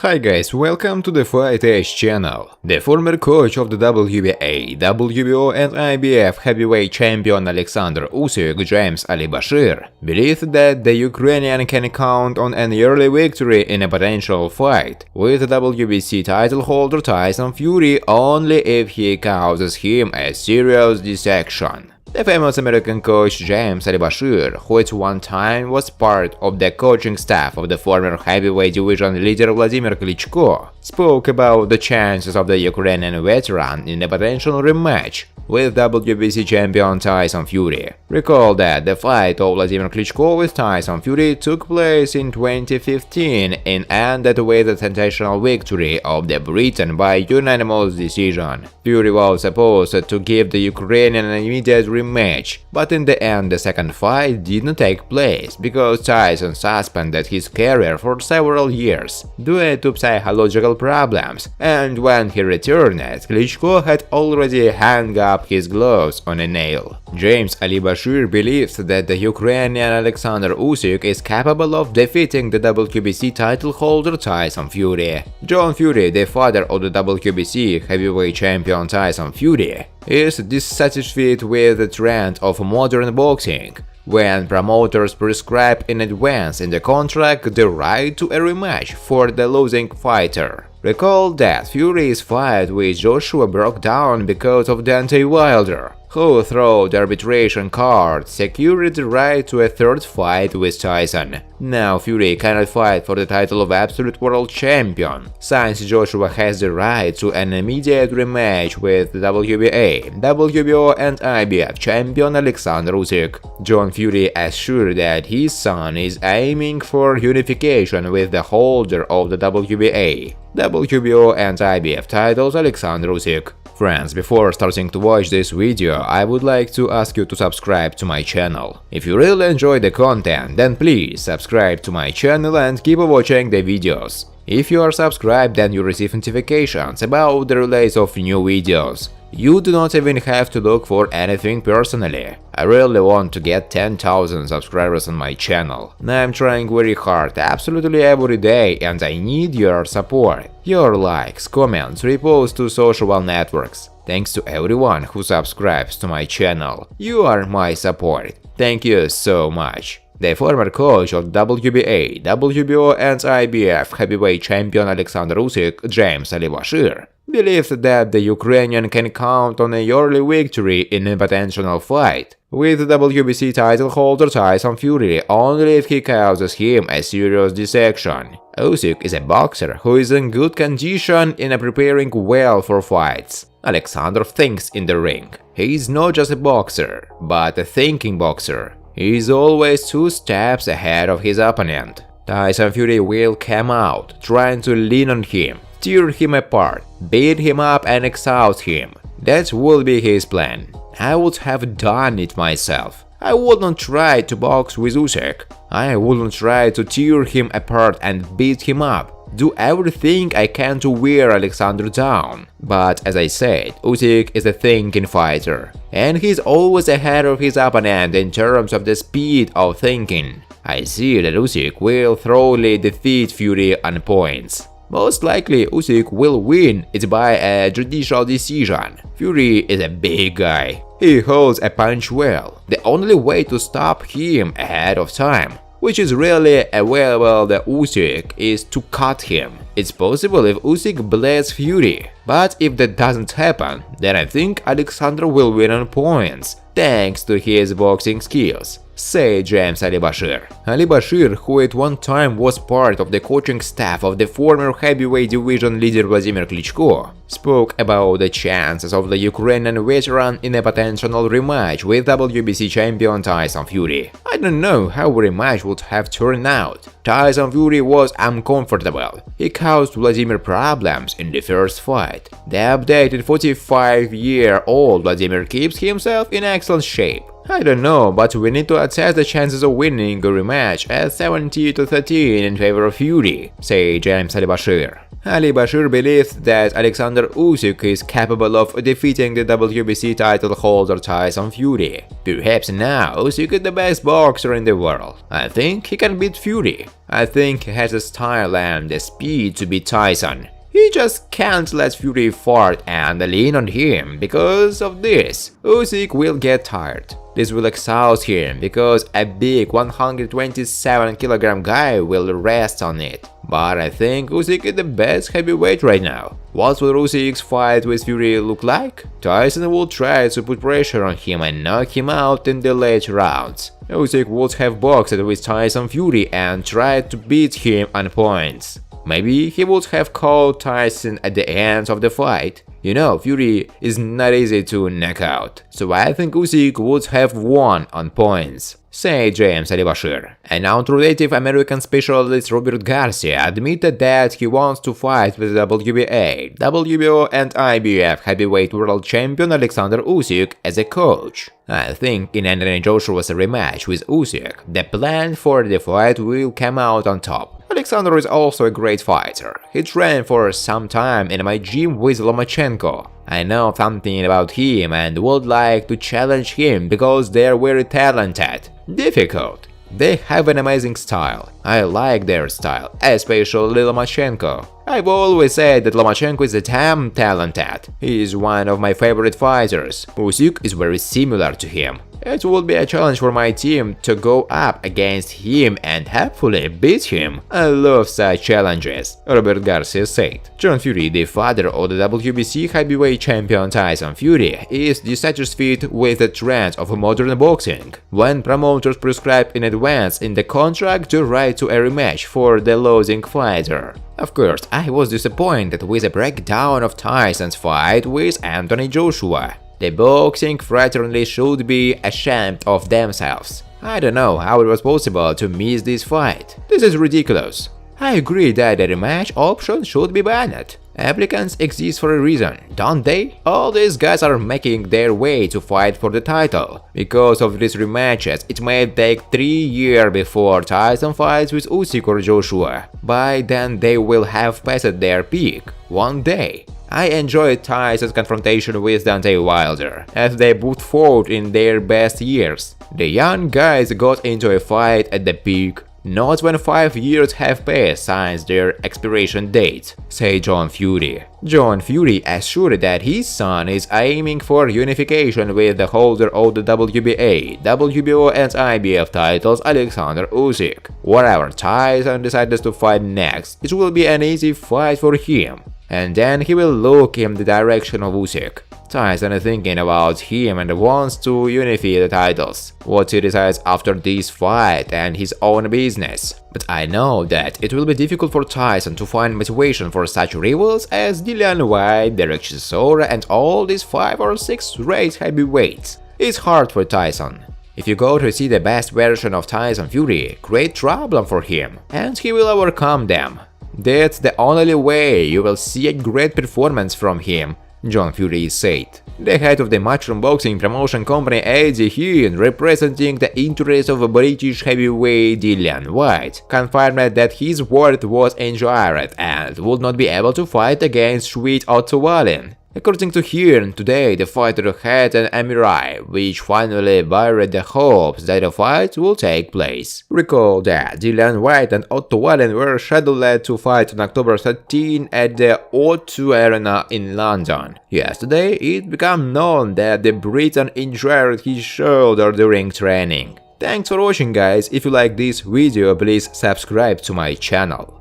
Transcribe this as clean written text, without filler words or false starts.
Hi guys, welcome to the Fight Edge channel. The former coach of the WBA, WBO and IBF heavyweight champion Alexander Usyk, James Alibashir, believes that the Ukrainian can count on an early victory in a potential fight with WBC title holder Tyson Fury only if he causes him a serious dissection. The famous American coach James Alibashir, who at one time was part of the coaching staff of the former heavyweight division leader Vladimir Klitschko, spoke about the chances of the Ukrainian veteran in a potential rematch with WBC champion Tyson Fury. Recall that the fight of Vladimir Klitschko with Tyson Fury took place in 2015 and ended with a sensational victory of the Briton by unanimous decision. Fury was supposed to give the Ukrainian an immediate rematch, but in the end the second fight did not take place because Tyson suspended his career for several years due to psychological problems, and when he returned, Klitschko had already hung up his gloves on a nail. James Alibashir believes that the Ukrainian Alexander Usyk is capable of defeating the WBC title holder Tyson Fury. John Fury, the father of the WBC heavyweight champion Tyson Fury, is dissatisfied with the trend of modern boxing, when promoters prescribe in advance in the contract the right to a rematch for the losing fighter. Recall that Fury's fight with Joshua broke down because of Deontay Wilder, who through the arbitration card secured the right to a third fight with Tyson. Now Fury cannot fight for the title of absolute world champion, since Joshua has the right to an immediate rematch with the WBA, WBO and IBF champion Alexander Usyk. John Fury assured that his son is aiming for unification with the holder of the WBA, WBO and IBF titles Alexander Usyk. Friends, before starting to watch this video, I would like to ask you to subscribe to my channel. If you really enjoy the content, then please subscribe to my channel and keep watching the videos. If you are subscribed, then you receive notifications about the release of new videos. You do not even have to look for anything personally. I really want to get 10,000 subscribers on my channel. I'm trying very hard absolutely every day and I need your support. Your likes, comments, reposts to social networks. Thanks to everyone who subscribes to my channel. You are my support. Thank you so much. The former coach of WBA, WBO and IBF heavyweight champion Alexander Usyk, James Alibashir, believes that the Ukrainian can count on a early victory in a potential fight with WBC title holder Tyson Fury only if he causes him a serious dissection. Usyk is a boxer who is in good condition and preparing well for fights. Alexander thinks in the ring. He is not just a boxer, but a thinking boxer. He is always 2 steps ahead of his opponent. Tyson Fury will come out, trying to lean on him, tear him apart, beat him up and exhaust him. That will be his plan. I would have done it myself. I wouldn't try to box with Usyk. I wouldn't try to tear him apart and beat him up. Do everything I can to wear Alexander down. But as I said, Usyk is a thinking fighter, and he's always ahead of his opponent in terms of the speed of thinking. I see that Usyk will thoroughly defeat Fury on points. Most likely, Usyk will win it by a judicial decision. Fury is a big guy. He holds a punch well. The only way to stop him ahead of time, which is really available to Usyk, is to cut him. It's possible if Usyk blades Fury, but if that doesn't happen, then I think Alexander will win on points, thanks to his boxing skills, said James Alibashir. Alibashir, who at one time was part of the coaching staff of the former heavyweight division leader Vladimir Klitschko, spoke about the chances of the Ukrainian veteran in a potential rematch with WBC champion Tyson Fury. I don't know how the rematch would have turned out. Tyson Fury was uncomfortable. He caused Vladimir problems in the first fight. The updated 45-year-old Vladimir keeps himself in excellent shape. I don't know, but we need to assess the chances of winning a rematch at 70-13 in favor of Fury, said James Ali Bashir. Ali Bashir believes that Alexander Usyk is capable of defeating the WBC title holder Tyson Fury. Perhaps now Usyk is the best boxer in the world. I think he can beat Fury. I think he has the style and the speed to beat Tyson. He just can't let Fury fight and lean on him. Because of this, Usyk will get tired. This will exhaust him because a big 127kg guy will rest on it. But I think Usyk is the best heavyweight right now. What will Usyk's fight with Fury look like? Tyson will try to put pressure on him and knock him out in the late rounds. Usyk would have boxed with Tyson Fury and tried to beat him on points. Maybe he would have called Tyson at the end of the fight. You know, Fury is not easy to knock out, so I think Usyk would have won on points, said James Ali Bashir. And now Native American specialist Robert Garcia admitted that he wants to fight with WBA, WBO and IBF heavyweight world champion Alexander Usyk as a coach. I think in Anthony Joshua's rematch with Usyk, the plan for the fight will come out on top. Alexander is also a great fighter. He trained for some time in my gym with Lomachenko. I know something about him and would like to challenge him because they're very talented. Difficult. They have an amazing style. I like their style, especially Lomachenko. I've always said that Lomachenko is damn talented. He is one of my favorite fighters. Usyk is very similar to him. It would be a challenge for my team to go up against him and hopefully beat him. I love such challenges, Robert Garcia said. John Fury, the father of the WBC heavyweight champion Tyson Fury, is dissatisfied with the trend of modern boxing, when promoters prescribe in advance in the contract the right to a rematch for the losing fighter. Of course, I was disappointed with the breakdown of Tyson's fight with Anthony Joshua. The boxing fraternity should be ashamed of themselves. I don't know how it was possible to miss this fight. This is ridiculous. I agree that the rematch option should be banned. Applicants exist for a reason, don't they? All these guys are making their way to fight for the title. Because of these rematches, it may take 3 years before Tyson fights with Usyk or Joshua. By then they will have passed their peak. One day. I enjoyed Tyson's confrontation with Deontay Wilder, as they both fought in their best years. The young guys got into a fight at the peak, not when 5 years have passed since their expiration date, said John Fury. John Fury assured that his son is aiming for unification with the holder of the WBA, WBO and IBF titles Alexander Usyk. Wherever Tyson decides to fight next, it will be an easy fight for him. And then he will look in the direction of Usyk. Tyson is thinking about him and wants to unify the titles. What he decides after this fight and his own business. But I know that it will be difficult for Tyson to find motivation for such rivals as Dillian Whyte, Derek Chisora and all these 5 or 6 great heavyweights. It's hard for Tyson. If you go to see the best version of Tyson Fury, create trouble for him, and he will overcome them. That's the only way you will see a great performance from him, John Fury said. The head of the Matchroom Boxing promotion company Eddie Hearn, representing the interests of British heavyweight Dillian Whyte, confirmed that his word was injured and would not be able to fight against Sweet Otto Wallin. According to Hearn, today the fighter had an MRI, which finally buried the hopes that a fight will take place. Recall that Dillian Whyte and Otto Wallin were scheduled to fight on October 13 at the O2 Arena in London. Yesterday, it became known that the Briton injured his shoulder during training. Thanks for watching, guys. If you like this video, please subscribe to my channel.